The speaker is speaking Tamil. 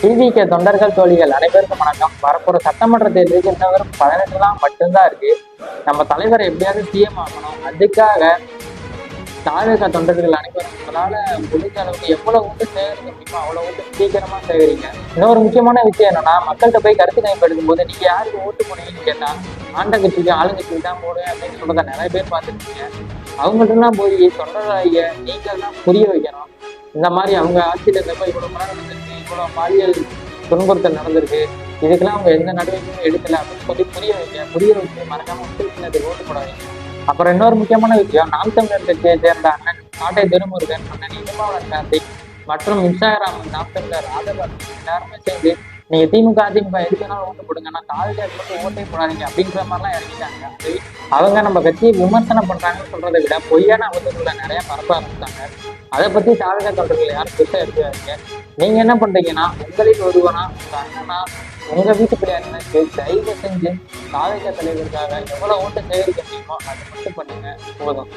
டிவிகே தொண்டர்கள் தோழிகள் அனைவருக்கும் வணக்கம். வரப்போற சட்டமன்ற தேர்தலுக்கு இன்னும் 18 தான் மட்டும்தான் இருக்கு. நம்ம தலைவரை எப்படியாவது சிஎம் ஆகணும். அதுக்காக தாவேகா தொண்டர்கள் அனைவரும் உங்களால முடிஞ்ச அளவுக்கு எவ்வளவு ஓட்டு சேகரிக்க முடியுமோ அவ்வளவு ஓட்டு சீக்கிரமா சேகரிங்க. இன்னொரு முக்கியமான விஷயம் என்னன்னா, மக்கள்கிட்ட போய் கருத்து கணிப்பெடுக்கும் போது நீங்க யாருக்கு ஓட்டு போடுவீங்கன்னு கேட்டா ஆண்ட கட்சிக்கு ஆளுங்கட்சிக்கு தான் போடுவேன் அப்படின்னு சொல்றத நிறைய பேர் பார்த்துருக்கீங்க. அவங்கள்ட்டலாம் போய் தொண்டராகிய நீங்கள் தான் புரிய வைக்கணும். இந்த மாதிரி அவங்க ஆட்சியில இருந்தப்ப இவ்வளவு மரம் நடந்திருக்கு, இவ்வளவு பாலியல் துன்புறுத்தல் நடந்திருக்கு, இதுக்கெல்லாம் அவங்க எந்த நடவடிக்கையும் எடுக்கல அப்படின்னு சொல்லி புரிய வச்சு மறக்காம மக்களுக்கு ஓட்டு போடாதீங்க. அப்புறம் இன்னொரு முக்கியமான விஷயம், நாம் தமிழர் கட்சியை சேர்ந்த அண்ணன் நாட்டை திருமுருகன், அண்ணன் இடுமாவளன் கார்த்திக் மற்றும் இன்ஸ்டாகிராம் நாம் தமிழர் ஆதரவாளர்கள் எல்லாருமே சேர்ந்து நீங்க திமுக அதிமுக எதுக்குனாலும் ஓட்டு போடுங்க, ஆனா காலேஜ் மட்டும் ஓட்டே போடாதீங்க அப்படின்ற மாதிரிலாம் இறங்கிட்டாங்க. அவங்க நம்ம கட்சியை விமர்சனம் பண்றாங்கன்னு சொல்றதை விட பொய்யான அவதூறுகளை நிறைய பரப்ப ஆரம்பிச்சாங்க. அதை பத்தி தாழ்க தொண்டர்கள் யாரும் பெருசா எடுத்துக்காதீங்க. நீங்க என்ன பண்றீங்கன்னா, உங்களில் ஒருவனா உங்க அண்ணனா உங்க வீட்டு பிள்ளையாருக்கு தயவு செஞ்சு தாழ்க தலைவருக்காக எவ்வளவு ஓட்டு சேகரிக்க முடியுமோ அதை மட்டும் பண்ணுங்க, போதும்.